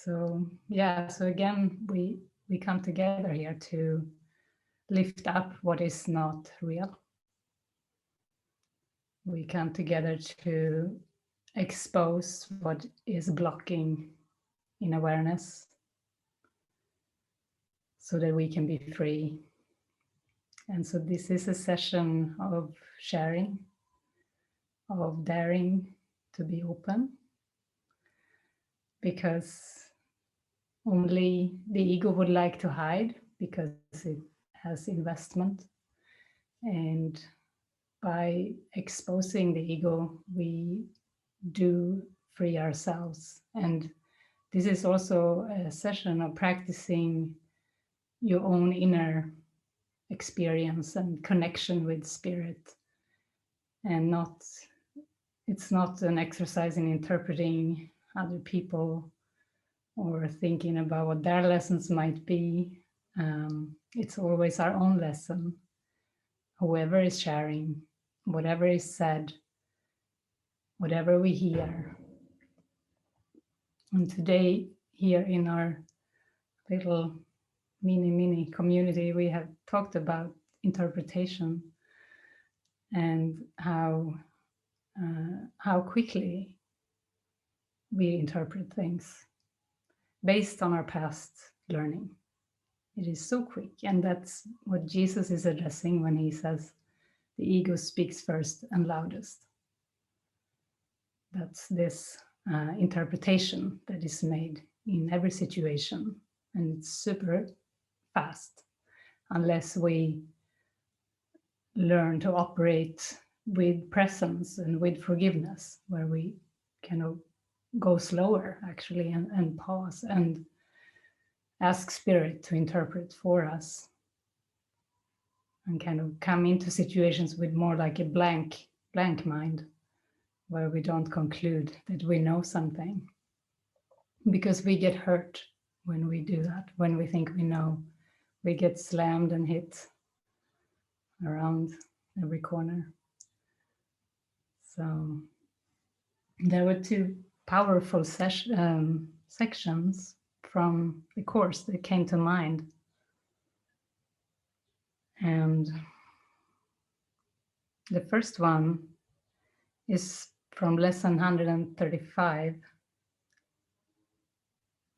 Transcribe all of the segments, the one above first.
So yeah, so again, we come together here to lift up what is not real. We come together to expose what is blocking in awareness so that we can be free. And so this is a session of sharing, of daring to be open, because only the ego would like to hide because it has investment. And by exposing the ego, we do free ourselves. And this is also a session of practicing your own inner experience and connection with spirit, and it's not an exercise in interpreting other people or thinking about what their lessons might be. It's always our own lesson. Whoever is sharing, whatever is said, whatever we hear. And today, here in our little mini community, we have talked about interpretation and how quickly we interpret things based on our past learning. It is so quick, and that's what Jesus is addressing when he says the ego speaks first and loudest. That's this interpretation that is made in every situation, and it's super fast unless we learn to operate with presence and with forgiveness, where we kind of go slower actually and pause and ask spirit to interpret for us, and kind of come into situations with more like a blank mind, where we don't conclude that we know something, because we get hurt when we do that. When we think we know, we get slammed and hit around every corner. So there were two powerful sections from the course that came to mind. And the first one is from lesson 135.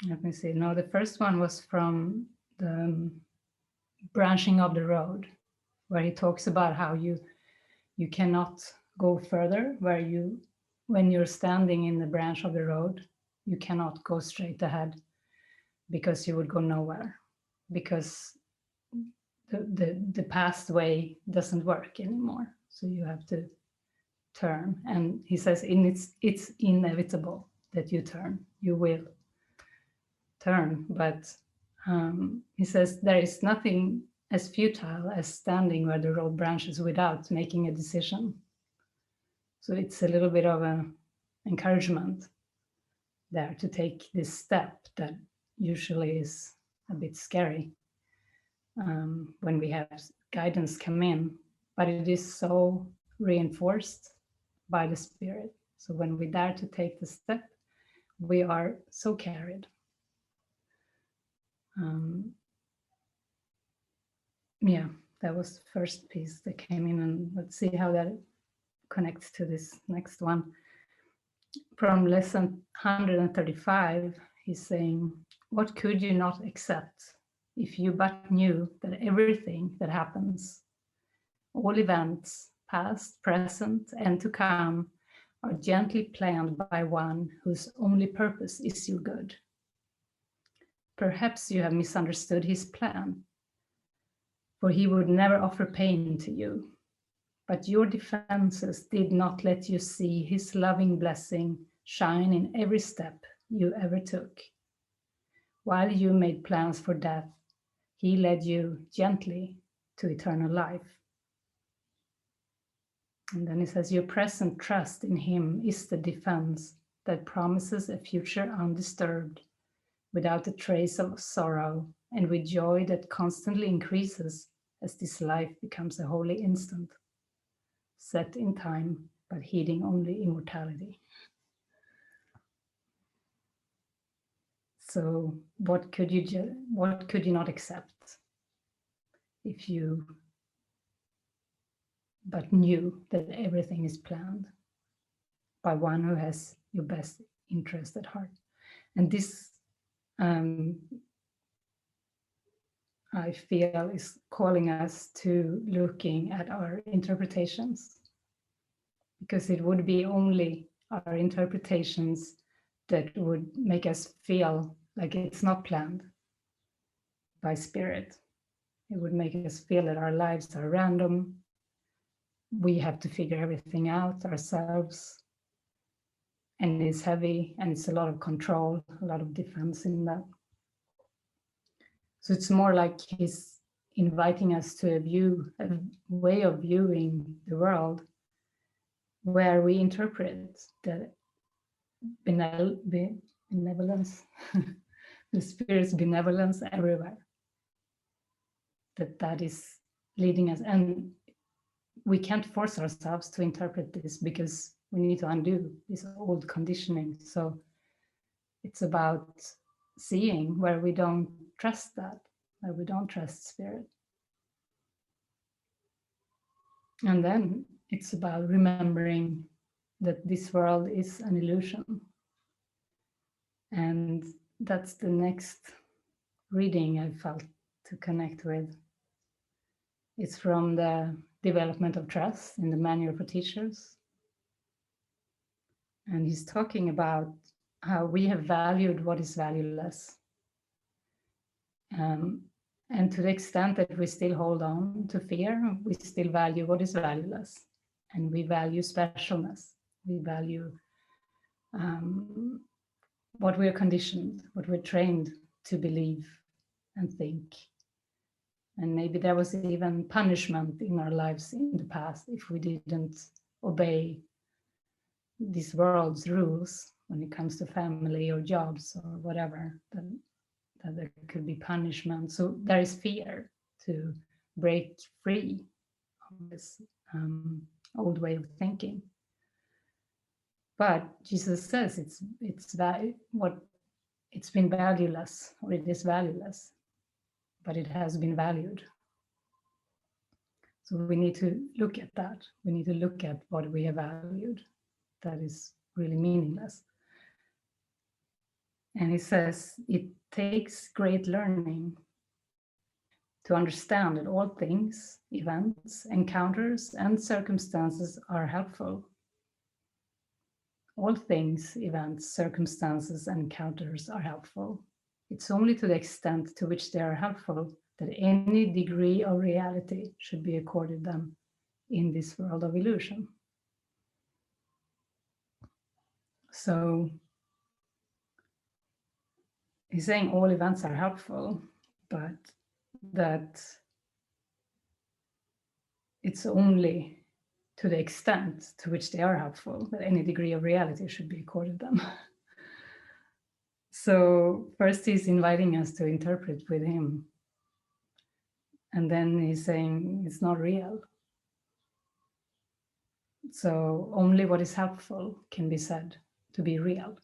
Let me see. No, the first one was from the branching of the road, where he talks about how you cannot go further, when you're standing in the branch of the road, you cannot go straight ahead, because you would go nowhere, because the past way doesn't work anymore. So you have to turn. And he says it's inevitable that you turn. You will turn. But he says there is nothing as futile as standing where the road branches without making a decision. So it's a little bit of an encouragement there to take this step that usually is a bit scary when we have guidance come in, but it is so reinforced by the spirit. So when we dare to take the step, we are so carried. Yeah, that was the first piece that came in, and let's see how that connects to this next one. From lesson 135, he's saying, what could you not accept if you but knew that everything that happens, all events, past, present, and to come, are gently planned by one whose only purpose is your good? Perhaps you have misunderstood his plan, for he would never offer pain to you. But your defenses did not let you see his loving blessing shine in every step you ever took. While you made plans for death, he led you gently to eternal life. And then he says, your present trust in him is the defense that promises a future undisturbed, without a trace of sorrow, and with joy that constantly increases as this life becomes a holy instant, set in time, but heeding only immortality. So what could you not accept if you but knew that everything is planned by one who has your best interest at heart? And this, I feel, is calling us to looking at our interpretations, because it would be only our interpretations that would make us feel like it's not planned by spirit. It would make us feel that our lives are random. We have to figure everything out ourselves. And it's heavy, and it's a lot of control, a lot of defense in that. So it's more like he's inviting us to a way of viewing the world where we interpret the benevolence, the spirit's benevolence everywhere. That is leading us, and we can't force ourselves to interpret this because we need to undo this old conditioning. So it's about seeing where we don't trust that, where we don't trust spirit. And then it's about remembering that this world is an illusion. And that's the next reading I felt to connect with. It's from the Development of Trust in the Manual for Teachers. And he's talking about how we have valued what is valueless. And to the extent that we still hold on to fear, we still value what is valueless. And we value specialness. We value what we're conditioned, what we're trained to believe and think. And maybe there was even punishment in our lives in the past if we didn't obey this world's rules when it comes to family or jobs or whatever, then that there could be punishment. So there is fear to break free of this old way of thinking. But Jesus says it's been valueless, or it is valueless, but it has been valued. So we need to look at that. We need to look at what we have valued that is really meaningless. And he says it takes great learning to understand that all things, events, encounters, and circumstances are helpful. All things, events, circumstances, and encounters are helpful. It's only to the extent to which they are helpful that any degree of reality should be accorded them in this world of illusion. So he's saying all events are helpful, but that it's only to the extent to which they are helpful that any degree of reality should be accorded them. So first he's inviting us to interpret with him. And then he's saying it's not real. So only what is helpful can be said to be real.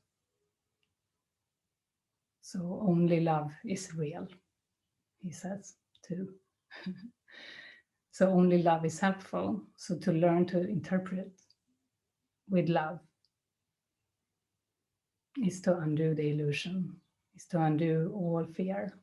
So only love is real, he says too. So only love is helpful. So to learn to interpret with love is to undo the illusion, is to undo all fear.